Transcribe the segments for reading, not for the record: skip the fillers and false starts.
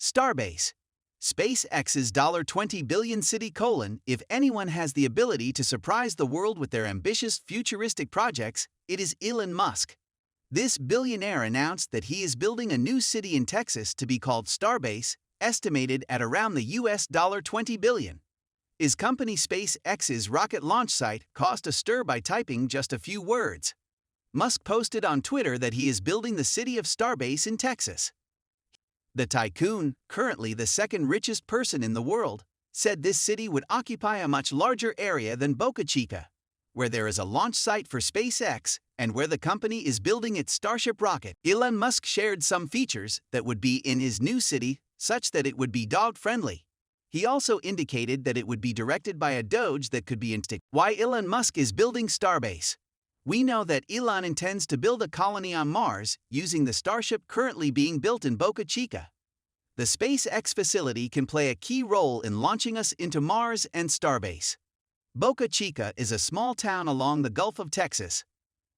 Starbase. SpaceX's $20 billion city : if anyone has the ability to surprise the world with their ambitious futuristic projects, it is Elon Musk. This billionaire announced that he is building a new city in Texas to be called Starbase, estimated at around the US $20 billion. His company SpaceX's rocket launch site caused a stir by typing just a few words. Musk posted on Twitter that he is building the city of Starbase in Texas. The Tycoon, currently the second richest person in the world, said this city would occupy a much larger area than Boca Chica, where there is a launch site for SpaceX and where the company is building its Starship rocket. Elon Musk shared some features that would be in his new city, such that it would be dog-friendly. He also indicated that it would be directed by a doge that could be instinct. Why Elon Musk is building Starbase? We know that Elon intends to build a colony on Mars using the Starship currently being built in Boca Chica. The SpaceX facility can play a key role in launching us into Mars and Starbase. Boca Chica is a small town along the Gulf of Texas.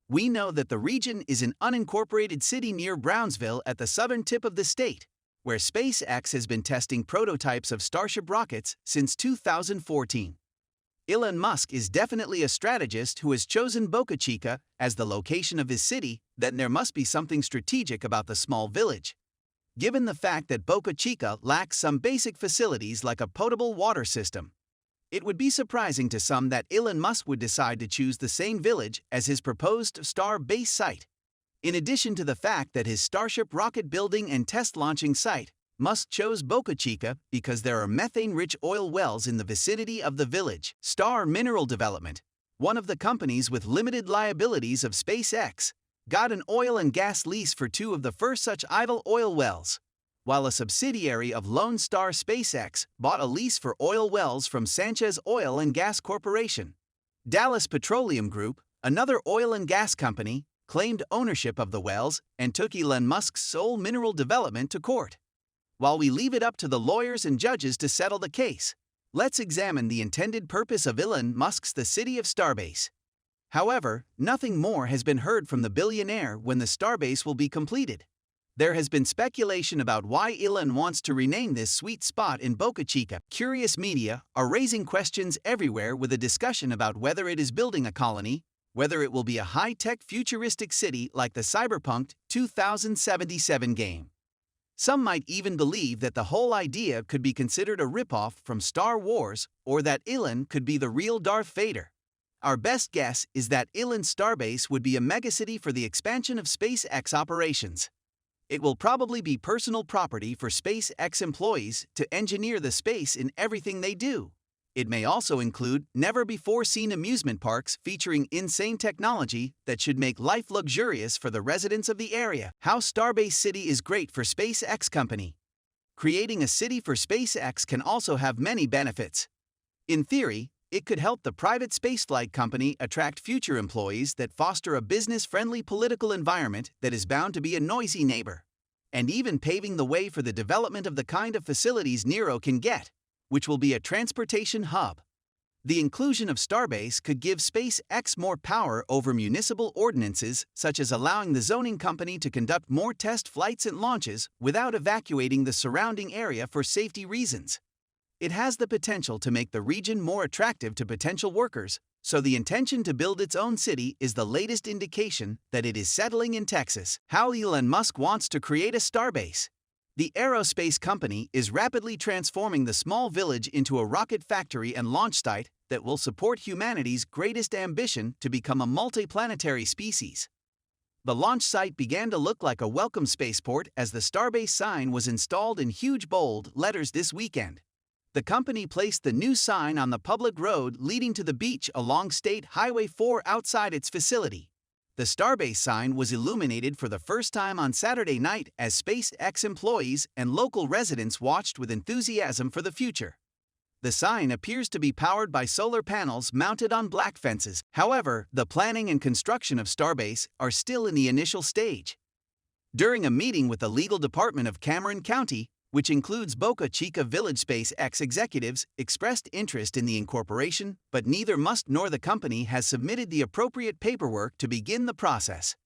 We know that the region is an unincorporated city near Brownsville at the southern tip of the state, where SpaceX has been testing prototypes of Starship rockets since 2014. Elon Musk is definitely a strategist who has chosen Boca Chica as the location of his city. Then there must be something strategic about the small village. Given the fact that Boca Chica lacks some basic facilities like a potable water system, it would be surprising to some that Elon Musk would decide to choose the same village as his proposed Starbase site. In addition to the fact that his Starship rocket building and test launching site, Musk chose Boca Chica because there are methane-rich oil wells in the vicinity of the village. Star Mineral Development, one of the companies with limited liabilities of SpaceX, got an oil and gas lease for two of the first such idle oil wells, while a subsidiary of Lone Star SpaceX bought a lease for oil wells from Sanchez Oil and Gas Corporation. Dallas Petroleum Group, another oil and gas company, claimed ownership of the wells and took Elon Musk's sole mineral development to court. While we leave it up to the lawyers and judges to settle the case, let's examine the intended purpose of Elon Musk's the city of Starbase. However, nothing more has been heard from the billionaire when the Starbase will be completed. There has been speculation about why Elon wants to rename this sweet spot in Boca Chica. Curious media are raising questions everywhere with a discussion about whether it is building a colony, whether it will be a high-tech futuristic city like the Cyberpunk 2077 game. Some might even believe that the whole idea could be considered a ripoff from Star Wars, or that Elon could be the real Darth Vader. Our best guess is that Elon's Starbase would be a megacity for the expansion of SpaceX operations. It will probably be personal property for SpaceX employees to engineer the space in everything they do. It may also include never-before-seen amusement parks featuring insane technology that should make life luxurious for the residents of the area. How Starbase City is great for SpaceX company. Creating a city for SpaceX can also have many benefits. In theory, it could help the private spaceflight company attract future employees that foster a business-friendly political environment that is bound to be a noisy neighbor, and even paving the way for the development of the kind of facilities Nero can get, which will be a transportation hub. The inclusion of Starbase could give SpaceX more power over municipal ordinances, such as allowing the zoning company to conduct more test flights and launches without evacuating the surrounding area for safety reasons. It has the potential to make the region more attractive to potential workers, so the intention to build its own city is the latest indication that it is settling in Texas. How Elon Musk wants to create a Starbase. The aerospace company is rapidly transforming the small village into a rocket factory and launch site that will support humanity's greatest ambition to become a multiplanetary species. The launch site began to look like a welcome spaceport as the Starbase sign was installed in huge bold letters this weekend. The company placed the new sign on the public road leading to the beach along State Highway 4 outside its facility. The Starbase sign was illuminated for the first time on Saturday night as SpaceX employees and local residents watched with enthusiasm for the future. The sign appears to be powered by solar panels mounted on black fences. However, the planning and construction of Starbase are still in the initial stage. During a meeting with the legal department of Cameron County, which includes Boca Chica Village, SpaceX executives expressed interest in the incorporation, but neither Musk nor the company has submitted the appropriate paperwork to begin the process.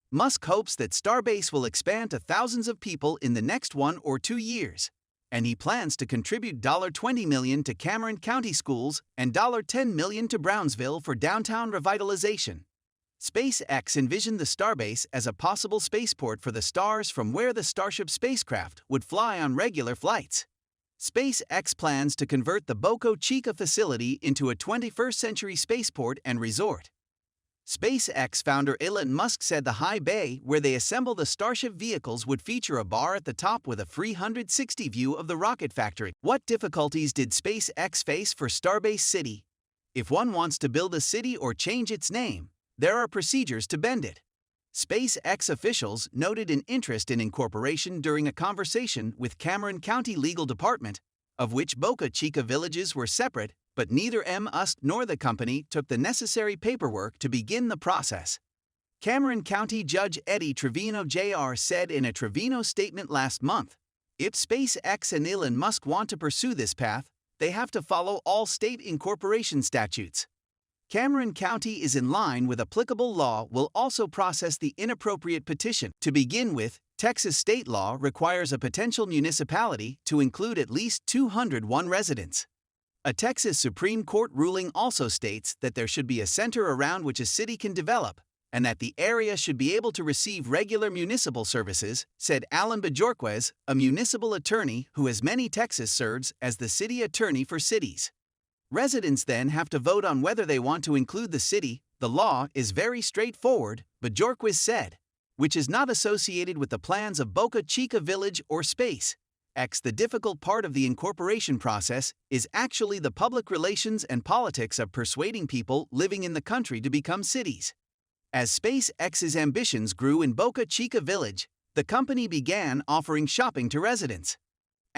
Musk hopes that Starbase will expand to thousands of people in the next 1 or 2 years. and he plans to contribute $20 million to Cameron County schools and $10 million to Brownsville for downtown revitalization. SpaceX envisioned the Starbase as a possible spaceport for the stars from where the Starship spacecraft would fly on regular flights. SpaceX plans to convert the Boca Chica facility into a 21st-century spaceport and resort. SpaceX founder Elon Musk said the high bay where they assemble the Starship vehicles would feature a bar at the top with a 360 view of the rocket factory. What difficulties did SpaceX face for Starbase City? If one wants to build a city or change its name, there are procedures to bend it. SpaceX officials noted an interest in incorporation during a conversation with Cameron County Legal Department, of which Boca Chica villages were separate, but neither Musk nor the company took the necessary paperwork to begin the process. Cameron County Judge Eddie Trevino Jr. said in a Trevino statement last month, if SpaceX and Elon Musk want to pursue this path, they have to follow all state incorporation statutes. Cameron County is in line with applicable law will also process the inappropriate petition. To begin with, Texas state law requires a potential municipality to include at least 201 residents. A Texas Supreme Court ruling also states that there should be a center around which a city can develop, and that the area should be able to receive regular municipal services, said Alan Bajorquez, a municipal attorney who has many Texas serves as the city attorney for cities. Residents then have to vote on whether they want to include the city. The law is very straightforward, Bajorquez said, which is not associated with the plans of Boca Chica Village or SpaceX. The difficult part of the incorporation process is actually the public relations and politics of persuading people living in the country to become cities. As SpaceX's ambitions grew in Boca Chica Village, the company began offering shopping to residents.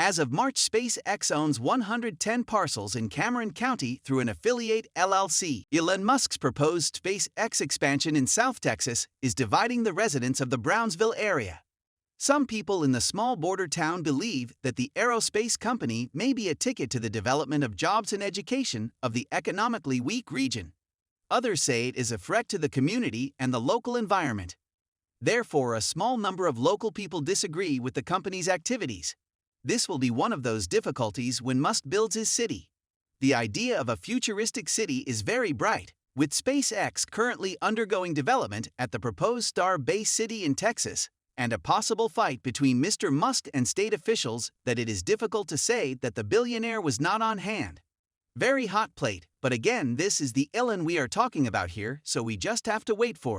As of March, SpaceX owns 110 parcels in Cameron County through an affiliate LLC. Elon Musk's proposed SpaceX expansion in South Texas is dividing the residents of the Brownsville area. Some people in the small border town believe that the aerospace company may be a ticket to the development of jobs and education of the economically weak region. Others say it is a threat to the community and the local environment. Therefore, a small number of local people disagree with the company's activities. This will be one of those difficulties when Musk builds his city. The idea of a futuristic city is very bright, with SpaceX currently undergoing development at the proposed Starbase City in Texas, and a possible fight between Mr. Musk and state officials that it is difficult to say that the billionaire was not on hand. Very hot plate, but again, this is the Elon we are talking about here, so we just have to wait for it.